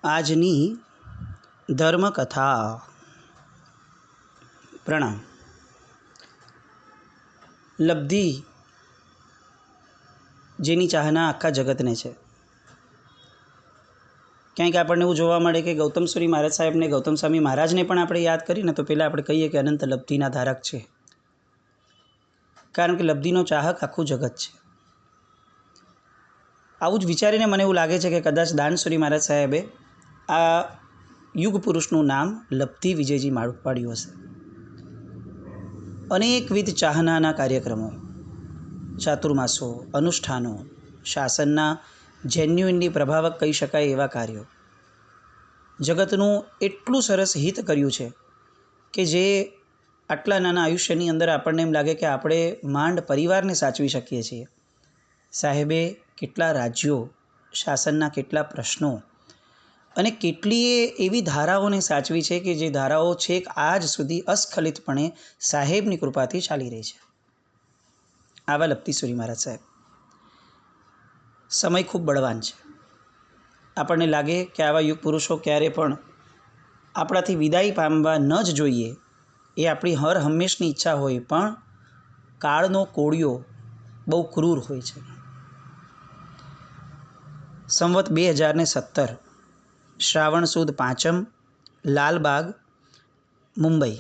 આજની ધર્મકથા. પ્રણામ. લબ્ધિ જેની ચાહના આખા જગતને છે. ક્યાંક આપણને એવું જોવા મળે કે ગૌતમસુરી મહારાજ સાહેબને, ગૌતમ સ્વામી મહારાજને પણ આપણે યાદ કરીને તો પહેલાં આપણે કહીએ કે અનંત લબ્ધિના ધારક છે. કારણ કે લબ્ધિનો ચાહક આખું જગત છે. આવું જ વિચારીને મને એવું લાગે છે કે કદાચ દાનસુરી મહારાજ સાહેબે આ યુગ પુરુષનું નામ લબ્ધિ વિજયજી પાડ્યું હશે. અનેકવિધ ચાહનાના કાર્યક્રમો, ચાતુર્માસો, અનુષ્ઠાનો, શાસનના જેન્યુઇનલી પ્રભાવક કહી શકાય એવા કાર્યો, જગતનું એટલું સરસ હિત કર્યું છે કે જે આટલા નાના આયુષ્યની અંદર આપણને એમ લાગે કે આપણે માંડ પરિવારને સાચવી શકીએ છીએ. સાહેબે કેટલા રાજ્યો, શાસનના કેટલા પ્રશ્નો અને કેટલીય એવી ધારાઓને સાચવી છે કે જે ધારાઓ છેક આજ સુધી અસ્ખલિતપણે સાહેબની કૃપાથી ચાલી રહી છે. આવા લબ્ધિસુરી મહારાજ સાહેબ. સમય ખૂબ બળવાન છે. આપણને લાગે કે આવા યુગ પુરુષો ક્યારે પણ આપણાથી વિદાય પામવા ન જ જોઈએ એ આપણી હર હંમેશની ઈચ્છા હોય, પણ કાળનો કોળિયો બહુ ક્રૂર હોય છે. સંવત 2017 શ્રાવણ સુદ 5મ, લાલબાગ, મુંબઈ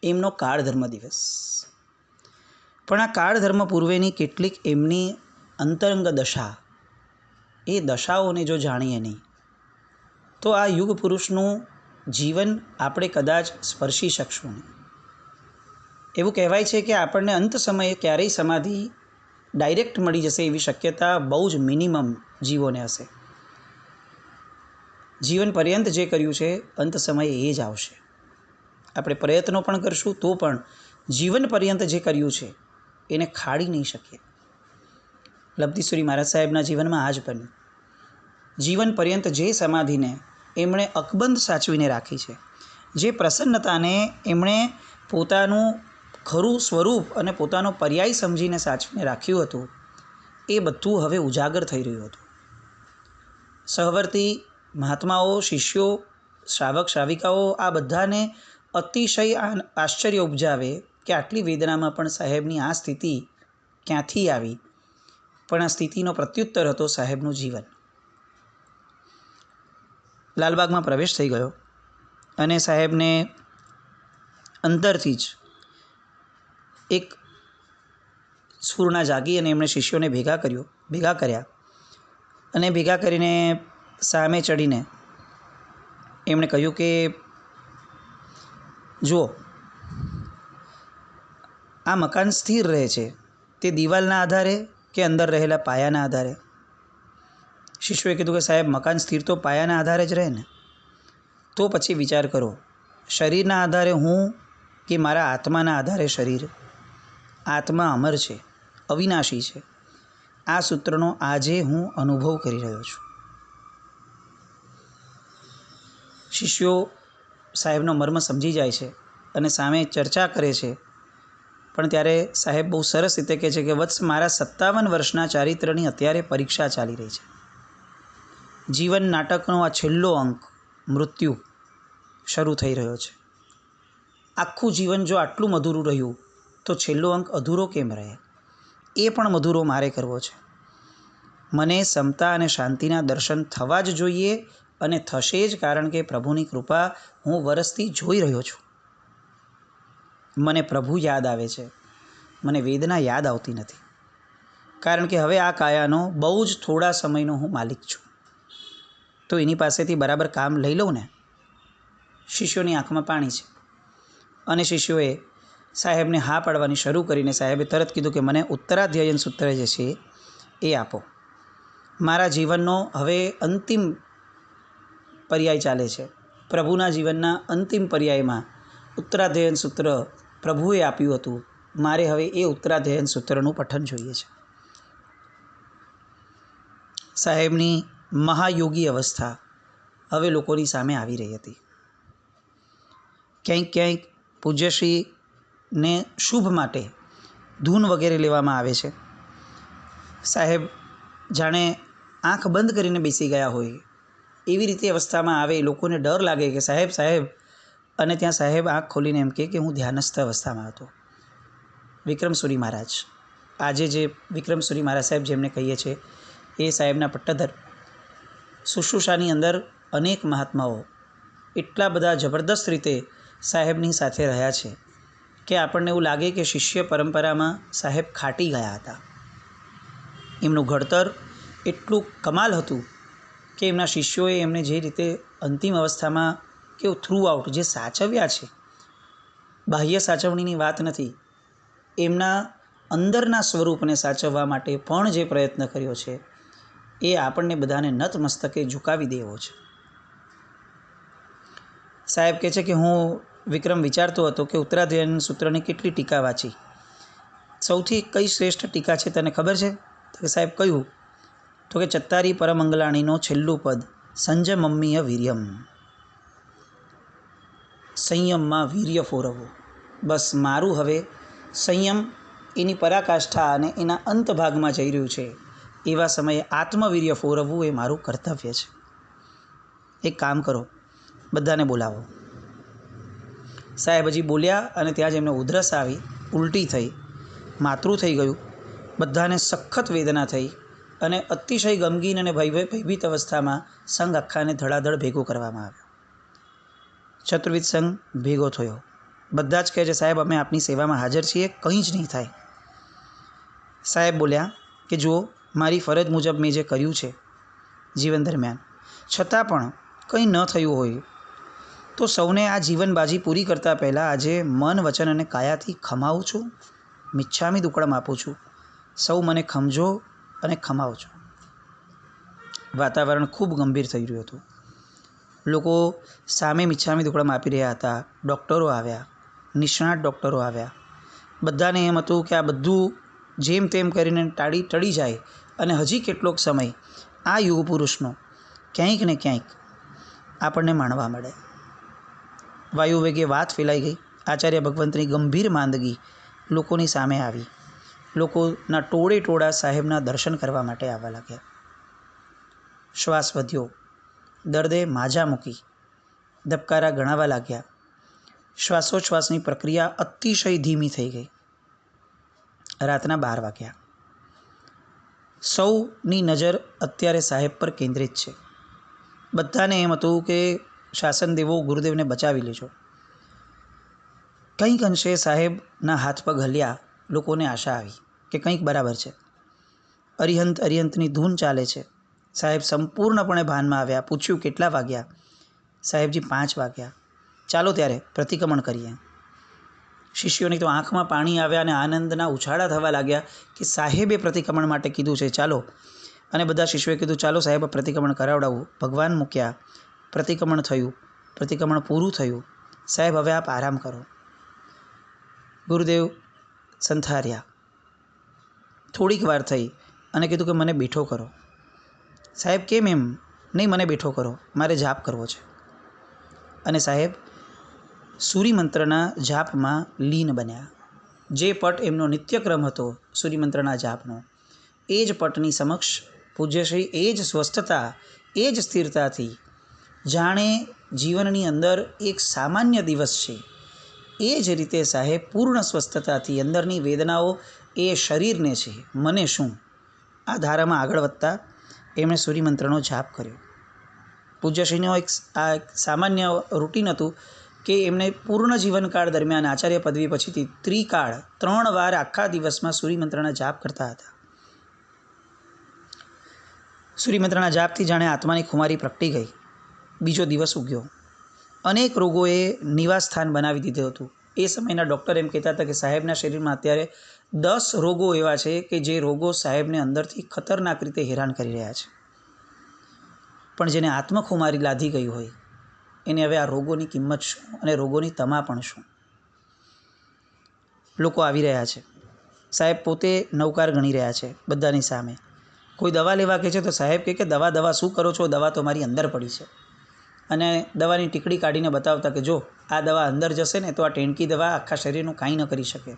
એમનો કાળધર્મ દિવસ. પણ આ કાળધર્મ પૂર્વેની કેટલીક એમની અંતરંગ દશા, એ દશાઓને જો જાણીએ નહીં તો આ યુગ પુરુષનું જીવન આપણે કદાચ સ્પર્શી શકશું નહીં. એવું કહેવાય છે કે આપણને અંત સમયે ક્યારેય સમાધિ ડાયરેક્ટ મળી જશે એવી શક્યતા બહુ જ મિનિમમ જીવોને હશે. જીવન પર્યંત જે કર્યું છે અંત સમયે એ જ આવશે. આપણે પ્રયત્નો પણ કરશું તો પણ જીવન પર્યંત જે કર્યું છે એને ખાડી નહીં શકીએ. લબ્ધિસુરી મહારાજ સાહેબના જીવનમાં આ જ બન્યું. જીવન પર્યંત જે સમાધિને એમણે અકબંધ સાચવીને રાખી છે, જે પ્રસન્નતાને એમણે પોતાનું ખરું સ્વરૂપ અને પોતાનો પર્યાય સમજીને સાચવીને રાખ્યું હતું, એ બધું હવે ઉજાગર થઈ રહ્યું હતું. સહવર્તી મહાત્માઓ, શિષ્યો, શ્રાવક શ્રાવિકાઓ આ બધાને અતિશય આશ્ચર્ય ઉપજાવે કે આટલી વેદનામાં પણ સાહેબની આ સ્થિતિ ક્યાંથી આવી. પણ આ સ્થિતિનો પ્રત્યુત્તર હતો સાહેબનું જીવન. લાલબાગમાં પ્રવેશ થઈ ગયો અને સાહેબને અંદરથી જ એક સ્ફૂર્ણા જાગી અને એમણે શિષ્યોને ભેગા કર્યા અને ભેગા કરીને સામે ચડીને એમણે કહ્યું કે જુઓ, આ મકાન સ્થિર રહે છે તે દિવાલના આધારે કે અંદર રહેલા પાયાના આધારે? શિષ્યોએ કીધું કે સાહેબ, મકાન સ્થિર તો પાયાના આધારે જ રહે ને. તો પછી વિચાર કરો, શરીરના આધારે હું કે મારા આત્માના આધારે શરીર? આત્મા અમર છે, અવિનાશી છે. આ સૂત્રનો આજે હું અનુભવ કરી રહ્યો છું. શિષ્યો સાહેબનો મર્મ સમજી જાય છે અને સામે ચર્ચા કરે છે. પણ ત્યારે સાહેબ બહુ સરસ રીતે કહે છે કે વત્સ, મારા 57 વર્ષના ચારિત્રની અત્યારે પરીક્ષા ચાલી રહી છે. જીવન નાટકનો આ છેલ્લો અંક, મૃત્યુ, શરૂ થઈ રહ્યો છે. આખું જીવન જો આટલું મધુરું રહ્યું તો છેલ્લો અંક અધૂરો કેમ રહે? એ પણ મધુરો મારે કરવો છે. મને સમતા અને શાંતિના દર્શન થવા જ જોઈએ અને થશે જ, કારણ કે પ્રભુની કૃપા હું વરસથી જોઈ રહ્યો છું. મને પ્રભુ યાદ આવે છે, મને વેદના યાદ આવતી નથી. કારણ કે હવે આ કાયાનો બહુ જ થોડા સમયનો હું માલિક છું. તો એની પાસેથી બરાબર કામ લઈ લઉં ને. શિષ્યોની આંખમાં પાણી છે અને શિષ્યોએ સાહેબને હા પાડવાની શરૂ કરીને સાહેબે તરત કીધું કે મને ઉત્તરાધ્યયન સૂત્ર જે છે એ આપો. મારા જીવનનો હવે અંતિમ પર્યાય ચાલે છે. પ્રભુના જીવનના અંતિમ પર્યાયમાં ઉત્તરાધ્યયન સૂત્ર પ્રભુએ આપ્યું હતું. મારે હવે એ ઉત્તરાધ્યયન સૂત્રનું પઠન જોઈએ છે. સાહેબની મહાયોગી અવસ્થા હવે લોકોની સામે આવી રહી હતી. ક્યાંક ક્યાંક પૂજ્યશ્રીને શુભ માટે ધૂન વગેરે લેવામાં આવે છે. સાહેબ જાણે આંખ બંધ કરીને બેસી ગયા હોય એવી રીતે અવસ્થામાં આવે, લોકોને ડર લાગે કે સાહેબ સાહેબ, અને ત્યાં સાહેબ આંખ ખોલીને એમ કે હું ધ્યાનસ્થ અવસ્થામાં હતો. વિક્રમસુરી મહારાજ, આજે જે વિક્રમસુરી મહારાજ સાહેબ જેમને કહીએ છીએ, એ સાહેબના પટ્ટધર શુશ્રૂષાની અંદર અનેક મહાત્માઓ એટલા બધા જબરદસ્ત રીતે સાહેબની સાથે રહ્યા છે કે આપણને એવું લાગે કે શિષ્ય પરંપરામાં સાહેબ ખાટી ગયા હતા. એમનું ઘડતર એટલું કમાલ હતું કે એમના શિષ્યોએ એમને જે રીતે અંતિમ અવસ્થામાં કે થ્રુ આઉટ જે સાચવ્યા છે, બાહ્ય સાચવણીની વાત નથી, એમના અંદરના સ્વરૂપને સાચવવા માટે પણ જે પ્રયત્ન કર્યો છે એ આપણને બધાને નતમસ્તકે ઝુકાવી દેવો છે. સાહેબ કહે છે કે હું વિક્રમ વિચારતો હતો કે ઉત્તરાધ્યાયન સૂત્રની કેટલી ટીકા વાંચી, સૌથી કઈ શ્રેષ્ઠ ટીકા છે તને ખબર છે? તો કે સાહેબ કયું? તો કે ચત્તારી પરમંગલાણીનો છેલ્લું પદ, સંજમમ્મીય વીર્યમ, સંયમમાં વીર્ય ફોરવવું. બસ મારું હવે સંયમ એની પરાકાષ્ઠા અને એના અંત ભાગમાં જઈ રહ્યું છે, એવા સમયે આત્મવીર્ય ફોરવવું એ મારું કર્તવ્ય છે. એક કામ કરો, બધાને બોલાવો. સાહેબ હજી બોલ્યા અને ત્યાં જ એમને ઉધરસ આવી, ઉલટી થઈ, માતરું થઈ ગયું, બધાને સખત વેદના થઈ અને અતિશય ગમગીન અને ભયભીત અવસ્થામાં સંઘ આખાને ધડાધડ ભેગો કરવામાં આવ્યો. ચતુર્વિધ સંઘ ભેગો થયો. બધા જ કહે છે સાહેબ અમે આપની સેવામાં હાજર છીએ, કંઈ જ નહીં થાય. સાહેબ બોલ્યા કે જુઓ, મારી ફરજ મુજબ મેં જે કર્યું છે જીવન દરમિયાન, છતાં પણ કંઈ ન થયું હોય તો સૌને આ જીવનબાજી પૂરી કરતાં પહેલાં આજે મન, વચન અને કાયાથી ખમાવું છું, મિચ્છામી દુક્કડમ આપું છું. સૌ મને ખમજો અને ખમાવજો. વાતાવરણ ખૂબ ગંભીર થઈ રહ્યું હતું. લોકો સામે મિચ્છામી દુક્કડમ આપી રહ્યા હતા. ડૉક્ટરો આવ્યા, નિષ્ણાત ડૉક્ટરો આવ્યા. બધાને એમ હતું કે આ બધું જેમ તેમ કરીને ટળી જાય અને હજી કેટલોક સમય આ યુગ પુરુષનો ક્યાંક ને ક્યાંક આપણને માણવા મળે. વાયુવેગે વાત ફેલાઈ ગઈ. આચાર્ય ભગવંતની ગંભીર માંદગી લોકોની સામે આવી. લોકોના ટોળે ટોળા સાહેબના દર્શન કરવા માટે આવવા લાગ્યા. શ્વાસ વધ્યો, દર્દે માજા મૂકી, ધબકારા ગણાવા લાગ્યા. શ્વાસોચ્છ્વાસની પ્રક્રિયા અતિશય ધીમી થઈ ગઈ. રાતના 12 વાગ્યા. સૌની નજર અત્યારે સાહેબ પર કેન્દ્રિત છે. બધાને એમ હતું કે શાસન દેવો ગુરુદેવને બચાવી લેજો. કંઈક અંશે સાહેબના હાથ પગ હલ્યા. લોકોને આશા આવી કે કંઈક બરાબર છે. અરિહંતની ધૂન ચાલે છે. સાહેબ સંપૂર્ણપણે ભાનમાં આવ્યા. પૂછ્યું કેટલા વાગ્યા? સાહેબજી 5 વાગ્યા. ચાલો ત્યારે પ્રતિક્રમણ કરીએ. શિષ્યોની તો આંખમાં પાણી આવ્યા અને આનંદના ઉછાળા થવા લાગ્યા કે સાહેબે પ્રતિક્રમણ માટે કીધું છે, ચાલો. અને બધા શિષ્યોએ કીધું ચાલો સાહેબ પ્રતિક્રમણ કરાવડાવું. ભગવાન મૂક્યા, પ્રતિક્રમણ થયું, પ્રતિક્રમણ પૂરું થયું. સાહેબ હવે આપ આરામ કરો. ગુરુદેવ સંથાર્યા. થોડીક વાર થઈ અને કીધું કે મને બેઠો કરો. સાહેબ કેમ એમ? નહીં, મને બેઠો કરો, મારે જાપ કરવો છે. અને સાહેબ સૂર્યમંત્રના જાપમાં લીન બન્યા. જે પટ એમનો નિત્યક્રમ હતો સૂર્યમંત્રના જાપનો, એ જ પટની સમક્ષ પૂજ્યશ્રી એ જ સ્વસ્થતા, એ જ સ્થિરતાથી, જાણે જીવનની અંદર એક સામાન્ય દિવસ છે એ જ રીતે સાહેબ પૂર્ણ સ્વસ્થતાથી અંદરની વેદનાઓ એ શરીરને છે, મને શું, આ ધારામાં આગળ વધતા એમણે સૂર્યમંત્રનો જાપ કર્યો. પૂજ્યશ્રીનો એક સામાન્ય રૂટીન હતું કે એમણે પૂર્ણ જીવનકાળ દરમિયાન આચાર્ય પદવી પછીથી ત્રિકાળ 3 વાર આખા દિવસમાં સૂર્યમંત્રના જાપ કરતા હતા. સૂર્યમંત્રના જાપથી જાણે આત્માની ખુમારી પ્રગટી ગઈ. બીજો દિવસ ઉગ્યો. અનેક રોગોએ નિવાસ સ્થાન બનાવી દીધું હતું. એ સમયના ડૉક્ટર એમ કહેતા હતા કે સાહેબના શરીરમાં અત્યારે 10 રોગો એવા છે કે જે રોગો સાહેબને અંદરથી ખતરનાક રીતે હેરાન કરી રહ્યા છે. પણ જેને આત્મખુમારી લાધી ગઈ હોય એને હવે આ રોગોની કિંમત શું અને રોગોની તમા પણ શું. લોકો આવી રહ્યા છે. સાહેબ પોતે નવકાર ગણી રહ્યા છે બધાની સામે. કોઈ દવા લેવા કહે છે તો સાહેબ કહે કે દવા શું કરો છો, દવા તો મારી અંદર પડી છે. અને દવાની ટીકડી કાઢીને બતાવતા કે જો આ દવા અંદર જશે ને તો આ ટેણકી દવા આખા શરીરનું કાંઈ ન કરી શકે.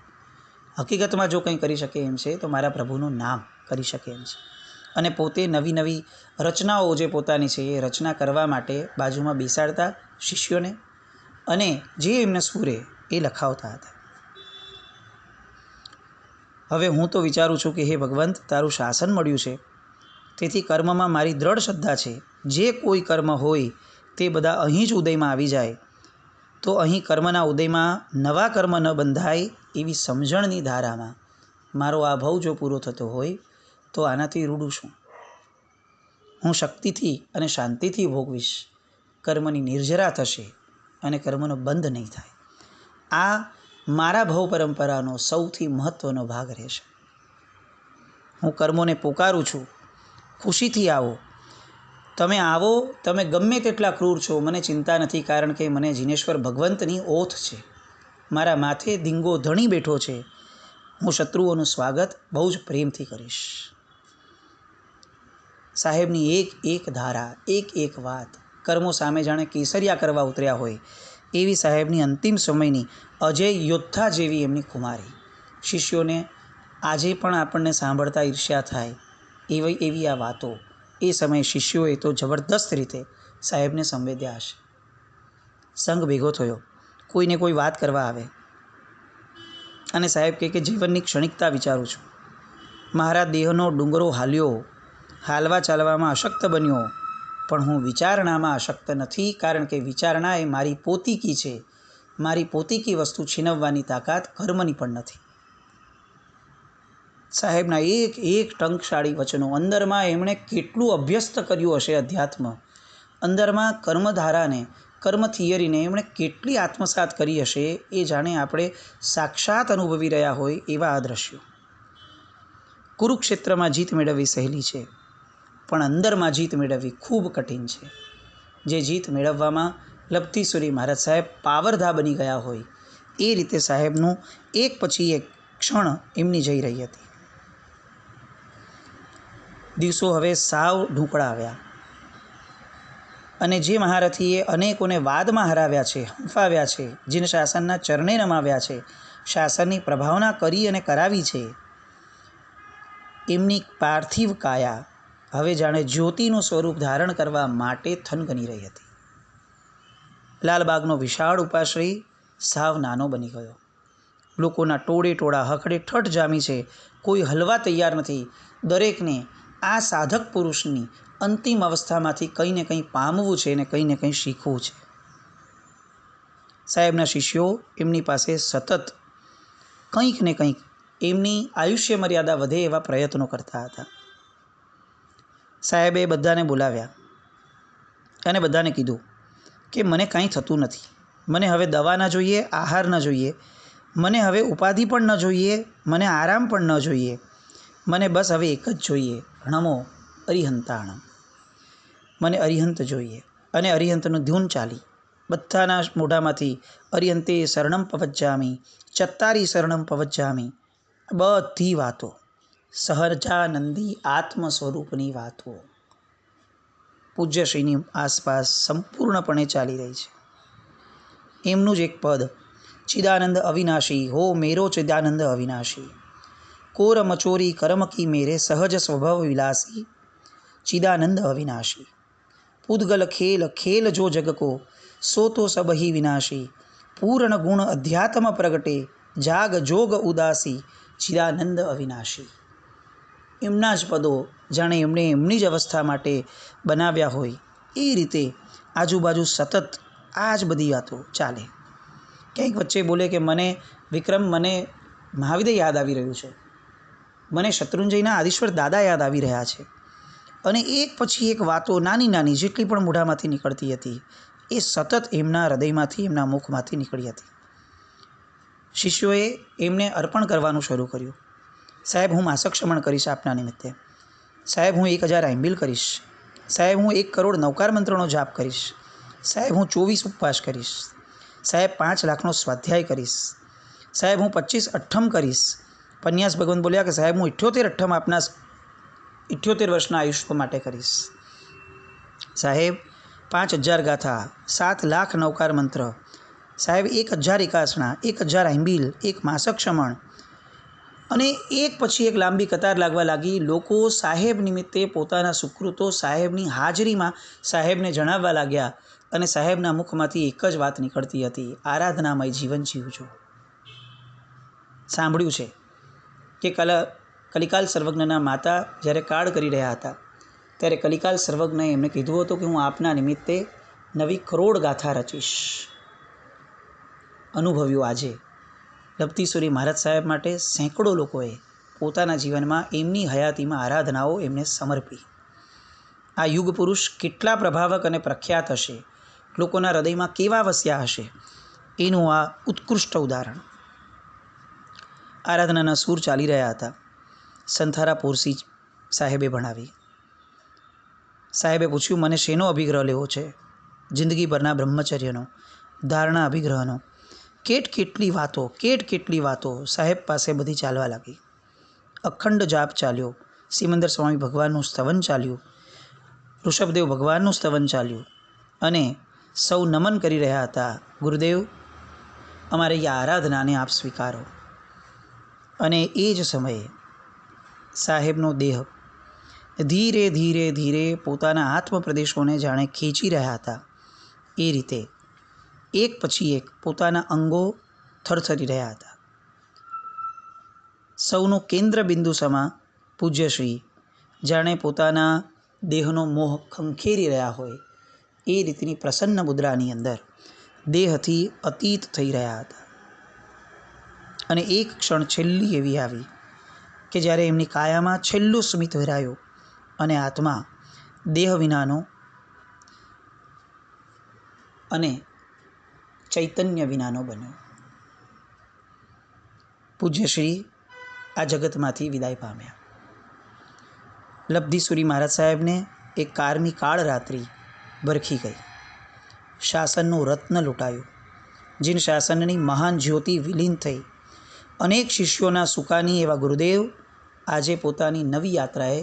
હકીકતમાં જો કંઈ કરી શકે એમ છે તો મારા પ્રભુનું નામ કરી શકે એમ છે. અને પોતે નવી નવી રચનાઓ જે પોતાની છે એ રચના કરવા માટે બાજુમાં બેસાડતા શિષ્યોને, અને જે એમને સ્ફુરે એ લખાવતા હતા. હવે હું તો વિચારું છું કે હે ભગવંત, તારું શાસન મળ્યું છે, તેથી કર્મમાં મારી દ્રઢ શ્રદ્ધા છે. જે કોઈ કર્મ હોય તે બધા અહીં જ ઉદયમાં આવી જાય, તો અહીં કર્મના ઉદયમાં નવા કર્મ ન બંધાય એવી સમજણની ધારામાં મારો આ ભવ જો પૂરો થતો હોય તો આનાથી રૂડું શું? હું શક્તિથી અને શાંતિથી ભોગવીશ. કર્મની નિર્જરા થશે અને કર્મનો બંધ નહીં થાય. આ મારા ભવ પરંપરાનો સૌથી મહત્ત્વનો ભાગ રહેશે. હું કર્મોને પોકારું છું, ખુશીથી આવો. તમે આવો, તમે ગમે તેટલા ક્રૂર છો, મને ચિંતા નથી, કારણ કે મને જીનેશ્વર ભગવંતની ઓથ છે. મારા માથે ધીંગો ધણી બેઠો છે. હું શત્રુઓનું સ્વાગત બહુ જ પ્રેમથી કરીશ. સાહેબની એક એક ધારા, એક એક વાત કર્મો સામે જાણે કેસરિયા કરવા ઉતર્યા હોય એવી સાહેબની અંતિમ સમયની અજય યોદ્ધા જેવી એમની કુમારી. શિષ્યોને આજે પણ આપણને સાંભળતા ઈર્ષ્યા થાય એવી આ વાતો એ સમયે શિષ્યોએ તો જબરદસ્ત રીતે સાહેબને સંવેદ્યા હશે. સંઘ ભેગો થયો, કોઈને કોઈ વાત કરવા આવે અને સાહેબ કહે કે જીવનની ક્ષણિકતા વિચારું છું. મારા દેહનો ડુંગરો હાલ્યો, હાલવા ચાલવામાં અશક્ત બન્યો, પણ હું વિચારણામાં અશક્ત નથી, કારણ કે વિચારણા એ મારી પોતીકી છે. મારી પોતીકી વસ્તુ છીનવવાની તાકાત કર્મની પણ નથી. સાહેબના એક એક ટંકશાળી વચનો, અંદરમાં એમણે કેટલું અભ્યસ્ત કર્યું હશે અધ્યાત્મ, અંદરમાં કર્મધારાને, કર્મ થિયરીને એમણે કેટલી આત્મસાત કરી હશે એ જાણે આપણે સાક્ષાત અનુભવી રહ્યા હોય એવા આ દ્રશ્યો. કુરુક્ષેત્રમાં જીત મેળવવી સહેલી છે, પણ અંદરમાં જીત મેળવવી ખૂબ કઠિન છે. જે જીત મેળવવામાં લબ્ધિસુરી મહારાજ સાહેબ પાવરધા બની ગયા હોય એ રીતે સાહેબનું એક પછી એક ક્ષણ એમની જઈ રહી હતી. દિવસો હવે સાવ ઢૂંકળા આવ્યા અને જે મહારથીએ અનેકોને વાદમાં હરાવ્યા છે, હંફાવ્યા છે, જેને શાસનના ચરણે નમાવ્યા છે, શાસનની પ્રભાવના કરી અને કરાવી છે, એમની પાર્થિવ કાયા હવે જાણે જ્યોતિનું સ્વરૂપ ધારણ કરવા માટે થનગની રહી હતી. લાલબાગનો વિશાળ ઉપાશ્રય સાવ નાનો બની ગયો. લોકોના ટોળે ટોળા હખડે ઠઠ જામી છે. કોઈ હલવા તૈયાર નથી. દરેકને આ સાધક પુરુષની અંતિમ અવસ્થામાંથી કંઈ ને કંઈ પામવું છે અને કંઈ ને કંઈ શીખવું છે. સાહેબના શિષ્યો એમની પાસે સતત કંઈક ને કંઈક એમની આયુષ્ય મર્યાદા વધે એવા પ્રયત્નો કરતા હતા. સાહેબે બધાને બોલાવ્યા અને બધાને કીધું કે મને કાંઈ થતું નથી. મને હવે દવા ન જોઈએ, આહાર ન જોઈએ, મને હવે ઉપાધિ પણ ન જોઈએ, મને આરામ પણ ન જોઈએ. મને બસ હવે એક જ જોઈએ, નમો અરિહંતાણમ. મને અરિહંત જોઈએ. અને અરિહંતનું ધૂન ચાલી. બધાના મોઢામાંથી અરિહંતે શરણમ પવજ્જામી, ચત્તારી શરણમ પવજ્જામી, બધી વાતો સહજાનંદી આત્મ સ્વરૂપની વાતો પૂજ્યશ્રીની આસપાસ સંપૂર્ણપણે ચાલી રહી છે. એમનું જ એક પદ, ચિદાનંદ અવિનાશી હો મેરો ચિદાનંદ અવિનાશી, કોર મચોરી કરમ કી મેરે સહજ સ્વભાવ વિલાસી, ચિદાનંદ અવિનાશી, પૂદગલ ખેલ ખેલ જો જગ કો સો તો સબહી વિનાશી, પૂર્ણ ગુણ અધ્યાત્મ પ્રગટે જાગ જોગ ઉદાસી, ચિદાનંદ અવિનાશી. એમના જ પદો જાણે એમણે એમની જ અવસ્થા માટે બનાવ્યા હોય એ રીતે આજુબાજુ સતત આ જ બધી વાતો ચાલે. ક્યાંક વચ્ચે બોલે કે મને વિક્રમ, મને મહાવિદ્ય યાદ આવી રહ્યું છે, મને શત્રુંજયના આદિશ્વર દાદા યાદ આવી રહ્યા છે. અને એક પછી એક વાતો નાની નાની જેટલી પણ મોઢામાંથી નીકળતી હતી એ સતત એમના હૃદયમાંથી, એમના મુખમાંથી નીકળી હતી. શિષ્યોએ એમને અર્પણ કરવાનું શરૂ કર્યું. સાહેબ, હું માસક ક્ષમણ કરીશ આપના નિમિત્તે. સાહેબ, હું 1000 આંબિલ કરીશ. સાહેબ, હું 1 કરોડ નવકાર મંત્રનો જાપ કરીશ. સાહેબ, હું 24 ઉપવાસ કરીશ. સાહેબ, 5 લાખનો સ્વાધ્યાય કરીશ. સાહેબ, હું 25 અઠ્ઠમ કરીશ. પન્યાસ ભગવંત બોલ્યા કે સાહેબ, હું 78 અઠ્ઠમ આપના 78 વર્ષના આયુષ્ય માટે કરીશ. સાહેબ, 5000 ગાથા, 7 લાખ નવકાર મંત્ર. સાહેબ, 1000 એકાસણા, 1000 આંબિલ, 1 માસક ક્ષમણ. અને એક પછી એક લાંબી કતાર લાગવા લાગી. લોકો સાહેબ નિમિત્તે પોતાના સુકૃતો સાહેબની હાજરીમાં સાહેબને જણાવવા લાગ્યા અને સાહેબના મુખમાંથી એક જ વાત નીકળતી હતી, આરાધનામય જીવન જીવજો. સાંભળ્યું છે કે કલિકાલ સર્વજ્ઞના માતા જ્યારે કાળ કરી રહ્યા હતા ત્યારે કલિકાલ સર્વજ્ઞએ એમને કીધું હતું કે હું આપના નિમિત્તે નવી કરોડ ગાથા રચીશ. અનુભવ્યું આજે લપતીસુરી મહારાજ સાહેબ માટે સેંકડો લોકોએ પોતાના જીવનમાં એમની હયાતીમાં આરાધનાઓ એમને સમર્પી. આ યુગ પુરુષ કેટલા પ્રભાવક અને પ્રખ્યાત હશે, લોકોના હૃદયમાં કેવા વસ્યા હશે, એનું આ ઉત્કૃષ્ટ ઉદાહરણ. આરાધનાના સૂર ચાલી રહ્યા હતા. સંથારા પોરસી સાહેબે ભણાવી. સાહેબે પૂછ્યું, મને શેનો અભિગ્રહ લેવો છે? જિંદગીભરના બ્રહ્મચર્યનો, ધારણા અભિગ્રહનો. કેટલી વાતો સાહેબ પાસે બધી ચાલવા લાગી. અખંડ જાપ ચાલ્યો, સિમંદર સ્વામી ભગવાનનું સ્તવન ચાલ્યું, ઋષભદેવ ભગવાનનું સ્તવન ચાલ્યું અને સૌ નમન કરી રહ્યા હતા, ગુરુદેવ અમારે આ આરાધનાને આપ સ્વીકારો. અને એ જ સમયે સાહેબનો દેહ ધીરે ધીરે ધીરે પોતાના આત્મપ્રદેશોને જાણે ખેંચી રહ્યા હતા એ રીતે એક પછી એક પોતાના અંગો થરથરી રહ્યા હતા. સૌનું કેન્દ્ર બિંદુ સમા પૂજ્યશ્રી જાણે પોતાના દેહનો મોહ ખંખેરી રહ્યા હોય એ રીતની પ્રસન્ન મુદ્રાની અંદર દેહથી અતીત થઈ રહ્યા હતા. અને એક ક્ષણ છેલ્લી એવી આવી કે જ્યારે એમની કાયામાં છેલ્લું સ્મિત વિરાયું અને આત્મા દેહ વિનાનો અને ચૈતન્ય વિનાનો બન્યો. પૂજ્યશ્રી આ જગતમાંથી વિદાય પામ્યા. લબ્ધીસુરી મહારાજ સાહેબને એક કારમી કાળ રાત્રિ ભરખી ગઈ. શાસનનું રત્ન લૂંટાયું. જીન શાસનની મહાન જ્યોતિ વિલીન થઈ. અનેક શિષ્યોના સુકાની એવા ગુરુદેવ આજે પોતાની નવી યાત્રાએ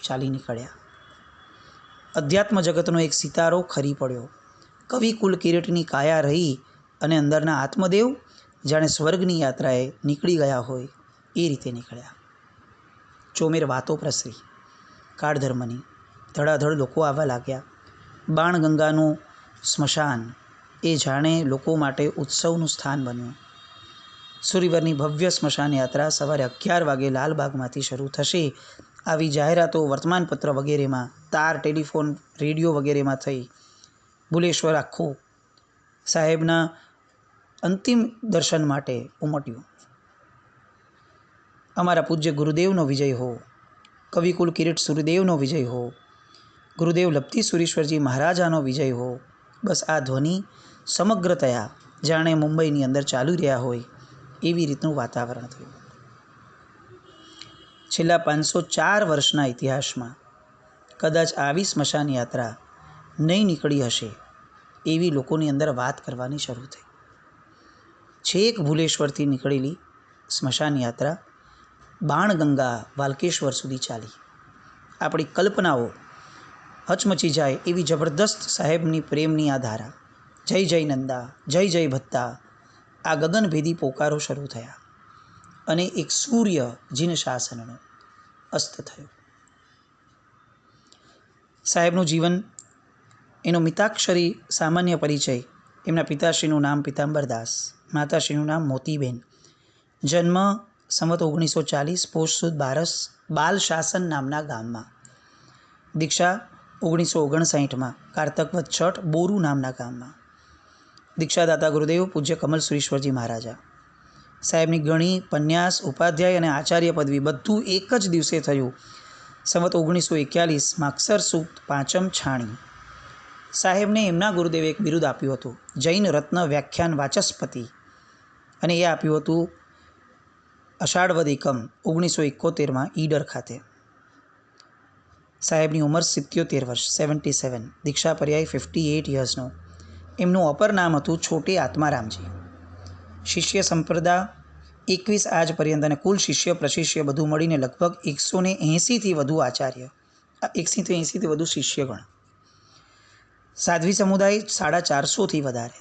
ચાલી નીકળ્યા. અધ્યાત્મ જગતનો એક સિતારો ખરી પડ્યો. કવિ કુલ કિરીટની કાયા રહી અને અંદરના આત્મદેવ જાણે સ્વર્ગની યાત્રાએ નીકળી ગયા હોય એ રીતે નીકળ્યા. ચોમેર વાતો પ્રસરી કાળધર્મની. ધડાધડ લોકો આવવા લાગ્યા. બાણગંગાનું સ્મશાન એ જાણે લોકો માટે ઉત્સવનું સ્થાન બન્યું. સુરીવરની ભવ્ય સ્મશાન યાત્રા સવારે 11 વાગે લાલબાગમાંથી શરૂ થશે આવી જાહેરાતો વર્તમાનપત્ર વગેરેમાં, તાર, ટેલિફોન, રેડિયો વગેરેમાં થઈ. ભુલેશ્વર આખું સાહેબના અંતિમ દર્શન માટે ઉમટ્યું. અમારા પૂજ્ય ગુરુદેવનો વિજય હો, કવિકુલ કિરીટ સૂર્યદેવનો વિજય હો, ગુરુદેવ લપતી સુરેશ્વરજી મહારાજાનો વિજય હો. બસ આ ધ્વનિ સમગ્રતયા જાણે મુંબઈની અંદર ચાલી રહ્યા હોય એવી રીતનું વાતાવરણ થયું. છેલ્લા 504 વર્ષના ઇતિહાસમાં કદાચ આવી સ્મશાન યાત્રા નહીં નીકળી હશે એવી લોકોની અંદર વાત કરવાની શરૂ થઈ. છેક ભુલેશ્વરથી નીકળેલી સ્મશાન યાત્રા બાણગંગા વાલકેશ્વર સુધી ચાલી. આપણી કલ્પનાઓ હચમચી જાય એવી જબરદસ્ત સાહેબની પ્રેમની આ ધારા. જય જય નંદા, જય જય ભત્તા, આ ગગનભેદી પોકારો શરૂ થયા અને એક સૂર્ય જીન શાસનનો અસ્ત થયો. સાહેબનું જીવન, એનો મિતાક્ષરી સામાન્ય પરિચય. એમના પિતાશ્રીનું નામ પિતાંબરદાસ, માતાશ્રીનું નામ મોતીબેન. જન્મ સંવત 1940 પોષ સુદ 12 બાલ શાસન નામના ગામમાં. દીક્ષા 1959 કારતક વદ છઠ બોરુ નામના ગામમાં. દીક્ષાદાતા ગુરુદેવ પૂજ્ય કમલ સુરેશ્વરજી મહારાજા. સાહેબની ગણી, પન્યાસ, ઉપાધ્યાય અને આચાર્ય પદવી બધું એક જ દિવસે થયું. સંવત 1941 માગસર સુદ 5મ છાણી. સાહેબને એમના ગુરુદેવે એક બિરુદ આપ્યું હતું, જૈન રત્ન વ્યાખ્યાન વાચસ્પતિ, અને એ આપ્યું હતું અષાઢવદ એકમ 1971 ઈડર ખાતે. સાહેબની ઉંમર 77 વર્ષ 77. દીક્ષા પર્યાય 58 યર્સનો. એમનું અપર નામ હતું છોટે આત્મારામજી. શિષ્ય સંપ્રદા 21 આજ પર્યંત અને કુલ શિષ્ય પ્રશિષ્ય બધું મળીને લગભગ 180થી વધુ આચાર્ય, 180થી વધુ શિષ્યગણ. સાધ્વી સમુદાય 450થી વધારે.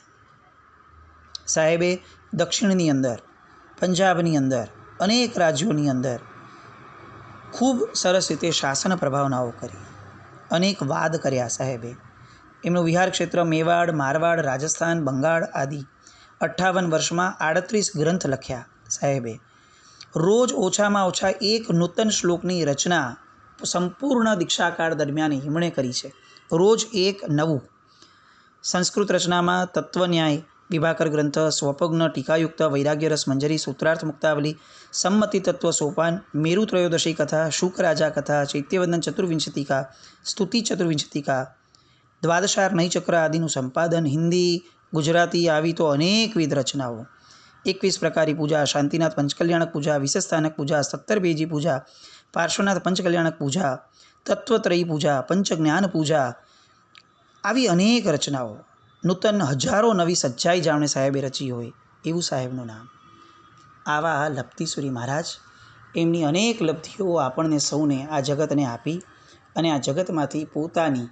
સાહેબે દક્ષિણની અંદર, પંજાબની અંદર, અનેક રાજ્યોની અંદર ખૂબ સરસ રીતે શાસન પ્રભાવનાઓ કરી, અનેક વાદ કર્યા સાહેબે. એમનું વિહાર ક્ષેત્ર મેવાડ, મારવાડ, રાજસ્થાન, બંગાળ આદિ 58 વર્ષમાં 38 ગ્રંથ લખ્યા સાહેબે. રોજ ઓછામાં ઓછા એક નૂતન શ્લોકની રચના સંપૂર્ણ દીક્ષાકાળ દરમિયાન એમણે કરી છે. રોજ એક નવું. સંસ્કૃત રચનામાં તત્વન્યાય, વિભાકર ગ્રંથ, સ્વપગ્ન, ટીકાયુક્ત, વૈરાગ્યરસ મંજરી, સૂત્રાર્થ મુક્તાવલી, સંમતિ તત્વ સોપાન, મેરુ ત્રયોદશી કથા, શુક રાજા કથા, ચૈત્યવંદન ચતુર્વિંશતિકા, સ્તુતિ ચતુર્વિંશતિકા, દ્વાદશાર નયચક્ર આદિનું સંપાદન, હિન્દી, ગુજરાતી આવી તો અનેકવિધ રચનાઓ. 21 પ્રકારી પૂજા, શાંતિનાથ પંચકલ્યાણક પૂજા, વિશેષસ્થાનક પૂજા, 17 બેજી પૂજા, પાર્શ્વનાથ પંચકલ્યાણક પૂજા, તત્વત્રયી પૂજા, પંચજ્ઞાન પૂજા, આવી અનેક રચનાઓ. નૂતન હજારો નવી સચ્ચાઈ જાણે સાહેબે રચી હોય એવું સાહેબનું નામ. આવા લપતિસુરી મહારાજ એમની અનેક લબ્ધિઓ આપણને સૌને આ જગતને આપી અને આ જગતમાંથી પોતાની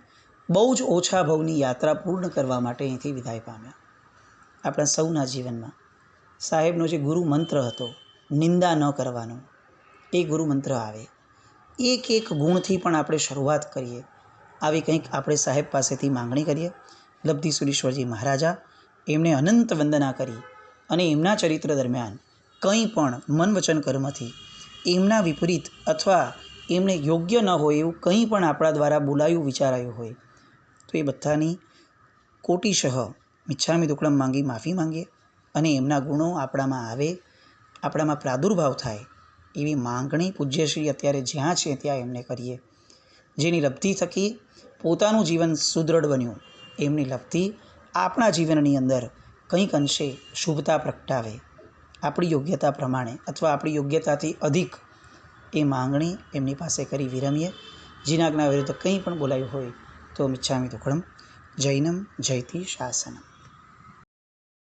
બહુ જ ઓછા ભવની યાત્રા પૂર્ણ કરવા માટે અહીંથી વિદાય પામ્યા. આપણા સૌના જીવનમાં સાહેબનો જે ગુરુ મંત્ર હતો, નિંદા ન કરવાનો, એ ગુરુ મંત્ર આવે. એક એક ગુણથી પણ આપણે શરૂઆત કરીએ. આવી કંઈક આપણે સાહેબ પાસેથી માંગણી કરીએ. લબ્ધિસુરીશ્વરજી મહારાજા એમને અનંત વંદના કરી અને એમના ચરિત્ર દરમિયાન કંઈ પણ મન વચન કર્મથી એમના વિપરીત અથવા એમને યોગ્ય ન હોય એવું કંઈ પણ આપણા દ્વારા બોલાયું વિચારાયું હોય તો એ બધાની કોટિશઃ મિચ્છામી દુક્કડમ માંગી માફી માંગીએ અને એમના ગુણો આપણામાં આવે, આપણામાં પ્રાદુર્ભાવ થાય એવી માંગણી પૂજ્યશ્રી અત્યારે જ્યાં છે ત્યાં એમને કરીએ. જેની લબ્ધિ થકી પોતાનું જીવન સુદૃઢ બન્યું, એમની લબ્ધિ આપણા જીવનની અંદર કંઈક અંશે શુભતા પ્રગટાવે આપણી યોગ્યતા પ્રમાણે અથવા આપણી યોગ્યતાથી અધિક એ માંગણી એમની પાસે કરી વિરમીએ. જીનાજ્ઞા વિરુદ્ધ કંઈ પણ બોલાયું હોય તો મિચ્છામી દુક્કડમ. જૈનમ જયતિ શાસનમ.